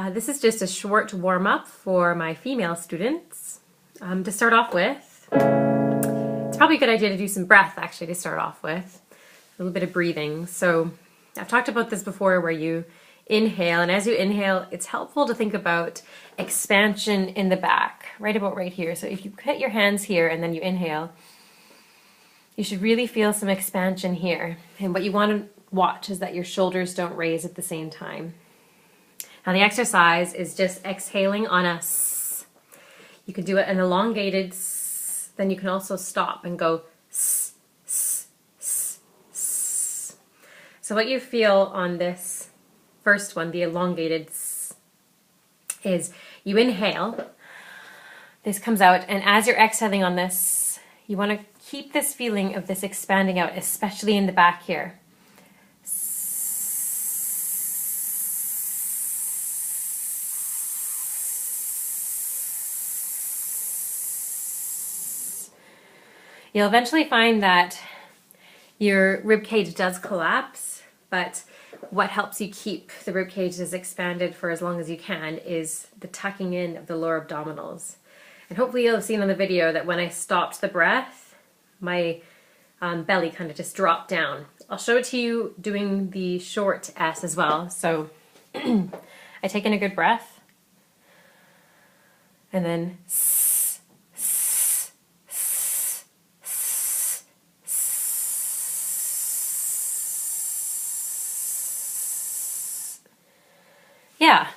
This is just a short warm-up for my female students. To start off with, it's probably a good idea to do some breath actually to start off with. A little bit of breathing. So I've talked about this before where you inhale, and as you inhale, it's helpful to think about expansion in the back, right about right here. So if you put your hands here and then you inhale, you should really feel some expansion here. And what you want to watch is that your shoulders don't raise at the same time. Now the exercise is just exhaling on a S. You can do it an elongated S, then you can also stop and go S, S, S, S. So what you feel on this first one, the elongated S, is you inhale, this comes out, and as you're exhaling on this, you want to keep this feeling of this expanding out, especially in the back here. You'll eventually find that your rib cage does collapse, but what helps you keep the rib cage as expanded for as long as you can is the tucking in of the lower abdominals. And hopefully you'll have seen on the video that when I stopped the breath, my belly kind of just dropped down. I'll show it to you doing the short S as well. So I take in a good breath and then yeah,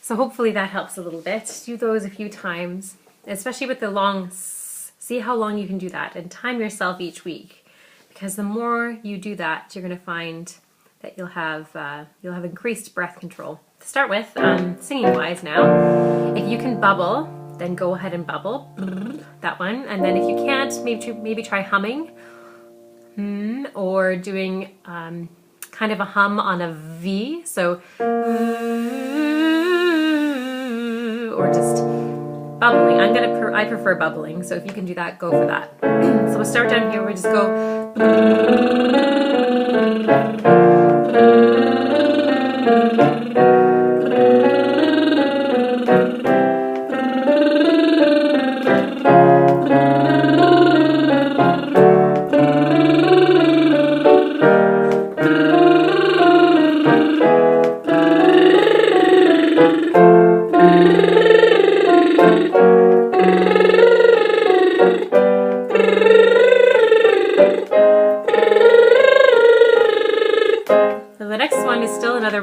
so hopefully that helps a little bit. Do those a few times, especially with the long S. See how long you can do that and time yourself each week, because the more you do that, you're going to find that you'll have increased breath control. To start with, singing wise now, if you can bubble, then go ahead and bubble, that one, and then if you can't, maybe try humming, or doing kind of a hum on a V, so or just bubbling. I prefer bubbling, so if you can do that, go for that. So we'll start down here, we'll just go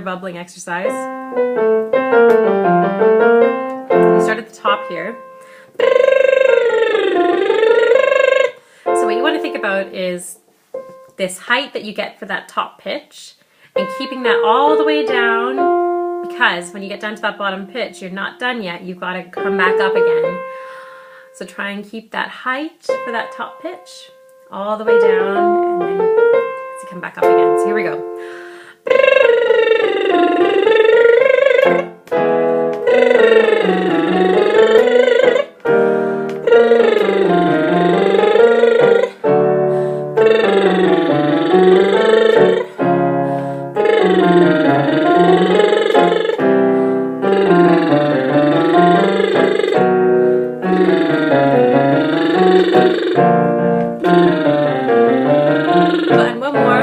bubbling exercise. You start at the top here. So what you want to think about is this height that you get for that top pitch and keeping that all the way down, because when you get down to that bottom pitch, you're not done yet. You've got to come back up again. So try and keep that height for that top pitch all the way down, and then as you come back up again. So here we go. And one more.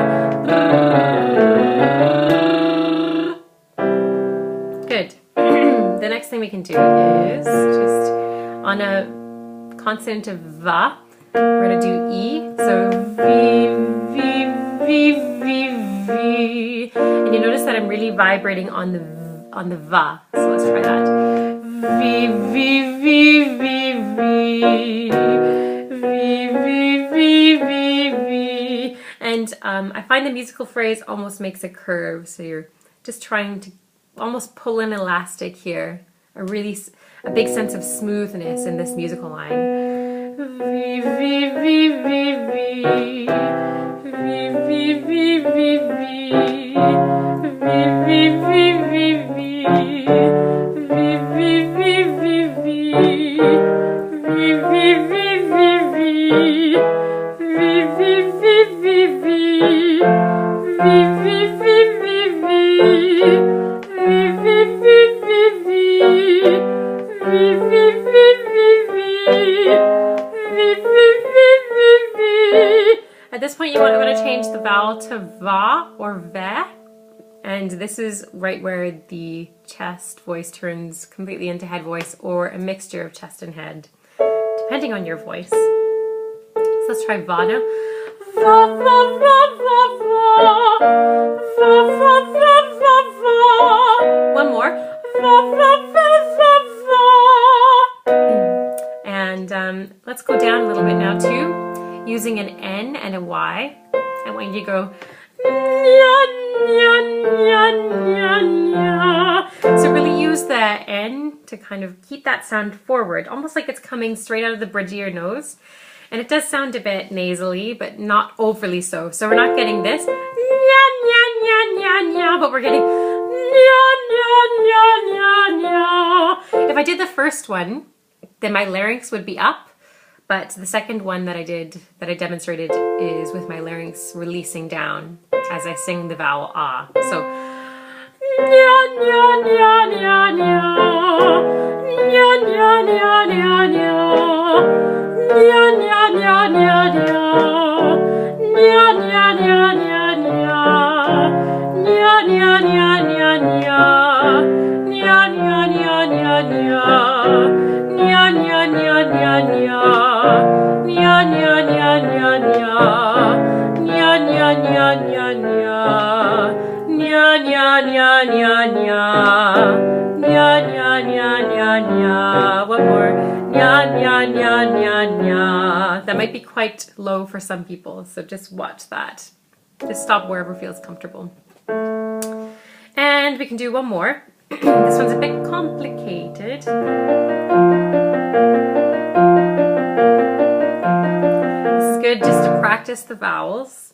Good. The next thing we can do is just on a consonant of va, we're going to do E. So V, V, V, V, V. And you notice that I'm really vibrating on the va. So let's try that. V, V, V, V, V. V, V, V, V, V. And I find the musical phrase almost makes a curve. So you're just trying to almost pull an elastic here. A big sense of smoothness in this musical line. V, V, V, V, V. V, V, V, V, V. V, V, V, V, V. V, V, V, V, V. V, V, V, V, V. V, V, V, V, V. V, V, V, V, V. V, V, V, V, And this is right where the chest voice turns completely into head voice, or a mixture of chest and head, depending on your voice. So let's try va now. Va, va, va, va, va. Va, va, va, va, va. One more. Va, va, va, va, va. And let's go down a little bit now too, using an N and a Y. I want you to go nya, nya, nya, nya, nya. So really use the N to kind of keep that sound forward, almost like it's coming straight out of the bridge of your nose. And it does sound a bit nasally, but not overly so. So we're not getting this nya, nya, nya, nya, nya, but we're getting nya, nya, nya, nya, nya. If I did the first one, then my larynx would be up. But the second one that I demonstrated is with my larynx releasing down as I sing the vowel ah. So nya, nya, nya, nya, nya. Nya, nya, nya, nya, nya. Nya, nya, nya, nya, nya. Nya, nya, nya, nya, nya. Nya, nya, nya, nya, nya. Nya, nya, nya, nya, nya. Nya, nya, nya, nya, nya. Nya, nya, nya, nya, nya. Nya, nya, nya, nya, nya. Nya, nya, nya, nya, nya. Nya, nya, nya, nya, nya. One more. Nya, nya, nya, nya, nya. That might be quite low for some people, so just watch that. Just stop wherever feels comfortable. And we can do one more. This one's a bit complicated. Good just to practice the vowels,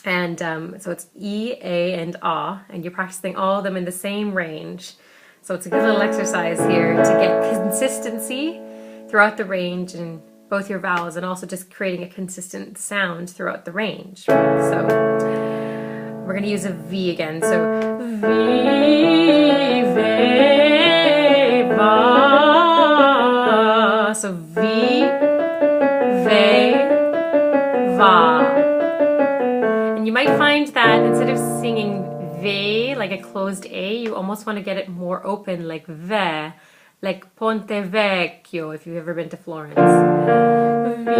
and so it's E, A, and ah, and you're practicing all of them in the same range. So it's a good little exercise here to get consistency throughout the range in both your vowels, and also just creating a consistent sound throughout the range. So we're going to use a V again. So V, ve, va. So V, ve, va. And you might find that instead of singing ve like a closed A, you almost want to get it more open, like ve, like Ponte Vecchio if you've ever been to Florence. Vi,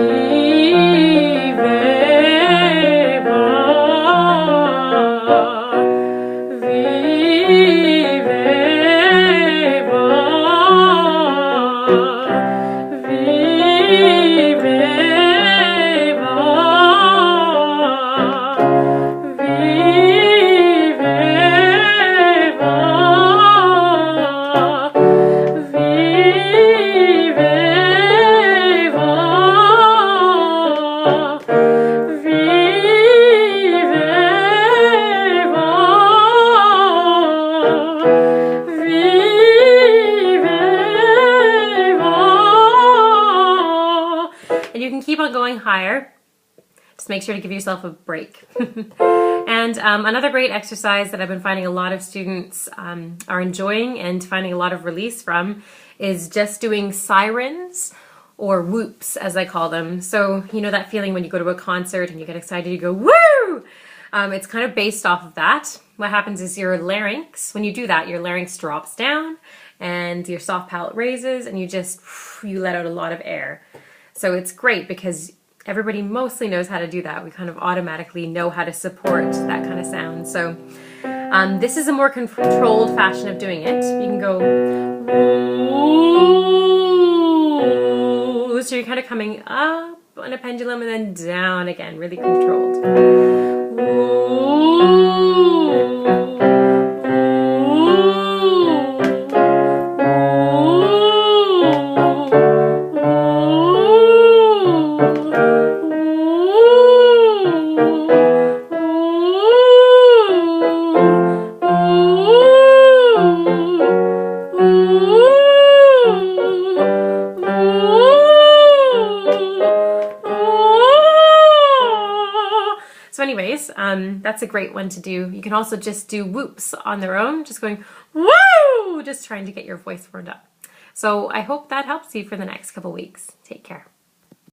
ve, va. Vi, ve, va. Vi, ve, and you can keep on going higher. Just make sure to give yourself a break. And another great exercise that I've been finding a lot of students are enjoying and finding a lot of release from is just doing sirens, or whoops as I call them. So you know that feeling when you go to a concert and you get excited, you go woo! It's kind of based off of that. What happens is your larynx, when you do that, your larynx drops down and your soft palate raises, and you let out a lot of air. So it's great because everybody mostly knows how to do that. We kind of automatically know how to support that kind of sound. So this is a more controlled fashion of doing it. You can go ooh, so you're kind of coming up on a pendulum and then down again, really controlled. So anyways, that's a great one to do. You can also just do whoops on their own, just going woo, just trying to get your voice warmed up. So I hope that helps you for the next couple weeks. Take care.